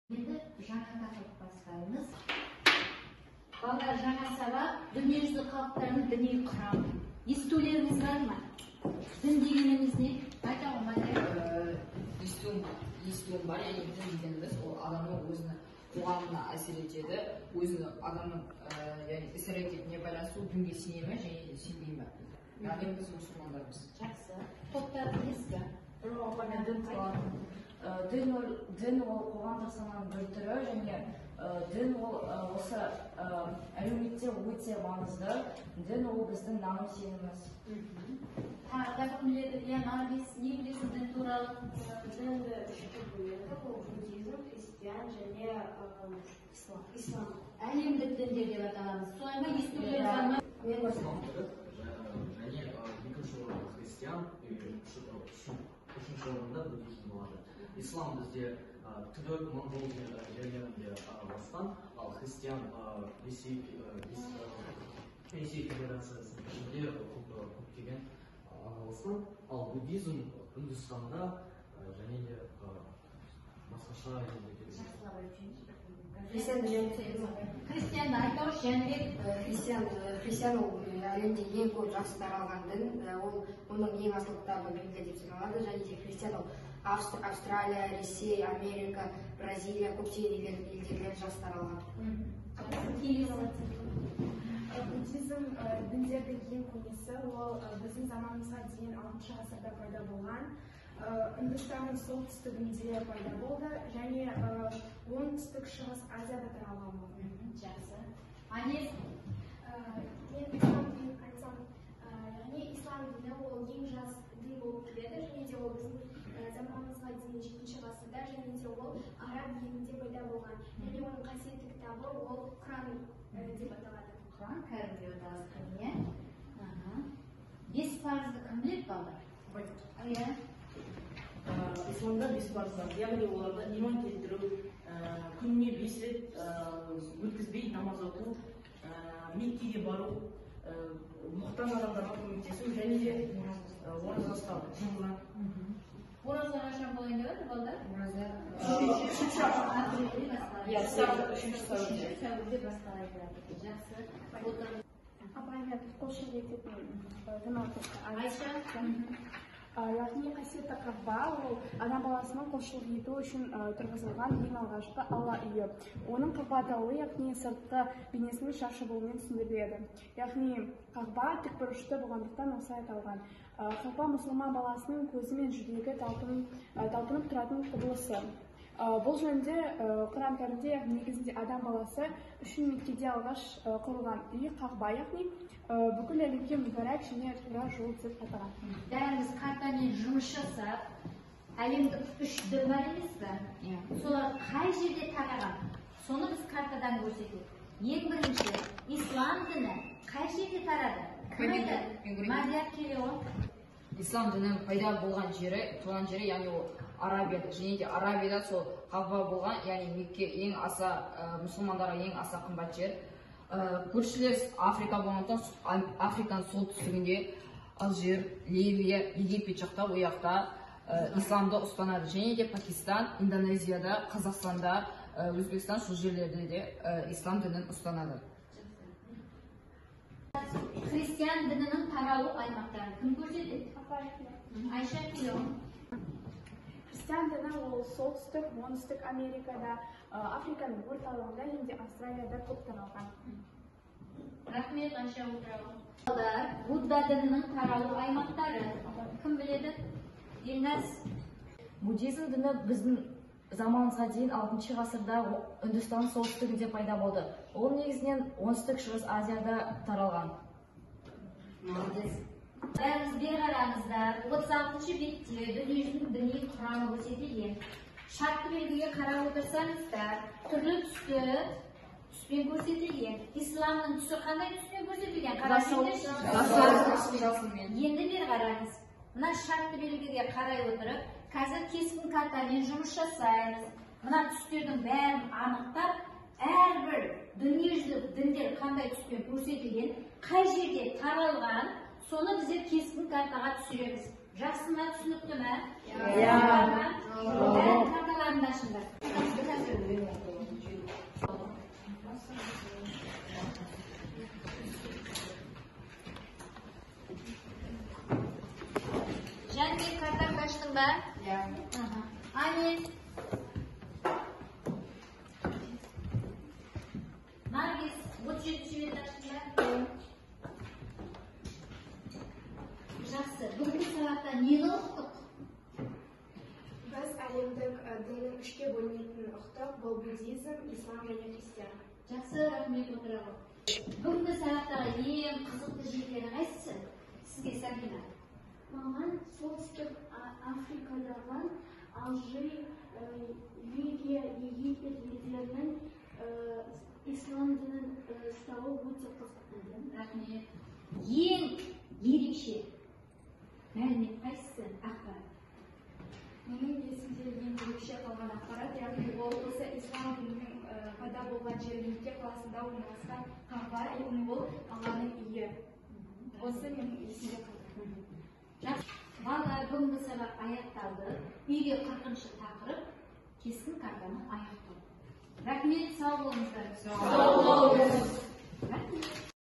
Енді жаңа тақырып бастаймыз. Балалар, жаңа сабақ дүниежүзі халықтарының діни құрамы. Естулеріңіз бар ма? Дін дегеніміз не? Айта алмайды. Естуім бар, яғни дін дегеніміз ол адамның өзінің қоғамына әсер етеді, өзінің адамның іс-әрекетіне байланысты дінге сене ме және сенбей ме? Яғни біз мұсылмандармыз. Жақсы. Топтар білесіз Дін ол қоғамдық сананың бір түрі, және дін ол осы әлеуметте өте маңызды. Дін ол біздің наным сеніміміз. Тағы да кім біледі? Не білесің дін туралы? Дінді үшке бөледі, ол буддизм, христиан және ислам. Әлемдік діндер деп аталамыз. Солай ма? Естулеріңіз бар ма? Мен басым. Және екінші орында христиан, үшінші орында буддизм болады. Ислам бізде түрік, моңғол жерлерінде орналасқан, ал христиан Ресей Федерациясының ішінде көптеген орналасқан, ал буддизм Үндістанда және де басқаша Христианды айтаушы Жәнібек. Христиан ол әлемде ең көп жақсы таралған дін, оның ең асыл кітабы Библия деп саналады, және де христиан ол Австралия, Ресей, Америка, Бразилия, көптеген елдерде жақсы таралған. Буддизм діндердің ең көбісі, ол біздің заманымызға дейін 6 ғасырда пайда болған. Үндістанның солтүстігінде пайда болды, және оңтүстік шығыс Азияда таралған болды. Жақсы. Анес? Мен ислам дінін айтсам, яғни ислам діні ол ең жас дін болып келеді, және де ол біздің заманымызға дейін 7 ғасырда, және де ол араб елінде пайда болған. Және оның қасиетті кітабы ол Құран деп аталады. Құран кәрім деп аталады. 5 парызды кім біледі балалар? Исламда 5 парыз бар, яғни оларда иман келтіру, күніне 5 рет өткізбей намаз оқу, меккеге бару, мұқтаж адамдарға көмектесу және де ораза ұстау. Ораза қашан болайын деп отыр балалар? Үшінші сәуірде басталады. Жақсы. Абаймен қосшы ететін дін Айша? Яғни қасиетті Каба ол адам баласының құлшылық ету үшін тұрғызылған ең алғашқы Алла үйі. Оның Каба атауы яғни сыртқы бейнесінің шаршы болуымен түсіндіріледі. Яғни Каба тікбұрышты болғандықтан осылай аталған. Каба мұсылман баласының көзі мен жүрегі талпынып тұратын құбылысы. Бұл жөнінде Құран кәрімде негізінде адам баласы үшін Меккеде алғаш құрылған үй Каба, яғни бүкіл әлемге мүбәрәк және тура жол деп аталған. Бәріміз картамен жұмыс жасап, әлемдік 3 дін бар емес пе? Солар қай жерде тараған? Соны біз картадан көрсетеді. Ең бірінші, ислам діні қай жерде тарады? Кім айтады? Мадияр Келеон. Ислам дінінің пайда болған жері, туған жері, яғни ол Арабияда, және де Арабияда сол Каба болған, яғни Мекке ең аса мұсылмандарға ең аса қымбат жер. Көршілес Африка болғандықтан, Африканың солтүстігінде Алжир, Ливия, Египет жақта, ол жақта исламды ұстанады. Және де Пакистан, Индонезияда, Қазақстанда, Өзбекстан, сол жерлерде де ислам дінін ұстанады. Христиан дінінің таралу аймақтарын кім көрсетеді? Айша Келеон. Христиан діні ол солтүстік, оңтүстік Америкада, Африканың орталығында және Австралияда көп таралған. Рахмет, Айша отырауы. Будда дінінің таралу аймақтары кім біледі? Елназ? Буддизм діні біздің заманымызға дейін 6 ғасырда Үндістанның солтүстігінде пайда болды. Ол негізінен оңтүстік шығыс Азияда таралған. Бәріміз бері қараңыздар. 36-шы бетте дүниежүзінің діни құрамы көрсетілген. Шартты белгіге қарап отырсаңыздар, түрлі түспен көрсетілген. Исламның түсі қандай түспен көрсетілген? Енді бері қараңыз. Мына шартты белгіге қарай отырып, қазір кескін картамен жұмыс жасаймыз. Мына түстердің бәрін анықтап, әрбір дүниежүзілік діндер қандай түспен көрсетілген, қай жерде таралған, соны біздер кескін картаға түсіреміз. Жақсы ма, түсінікті ме? Бәрі карталарында ашыңдар. Амин. Наргиз, 37 жақтыңдар. Жақсы. Бүгінгі сабақта нені оқыдық? Біз әлемдік діннің үшке бөлінетінін ұқтық. Бұл буддизм, ислам және христиан. Жақсы, рахмет отыра ғой. Бүгінгі сабақтағы ең қызықты жерлері қайсысы? Сізге Сабина. Маған солтүстік Африкадағы Алжир, Либия, Египет елдерінің ислам дінін ұстауы өте қызықты. Рахмет. Ең ерекше мәлімет қайсысы? Ақпарат. Менің есімде ең ерекше қалған ақпарат, яғни ол осы ислам дінінің пайда болған жері Мекке қаласында орналасқан Каба, яғни ол Алланың үйі. Осы менің есімде қалды. Жақсы. Балалар, бүгінгі сабақ аяқталды. Үйге 40-шы тақырып кескін картаны аяқтау. Рахмет, сау болыңыздар. Сау болыңыз. Рахмет.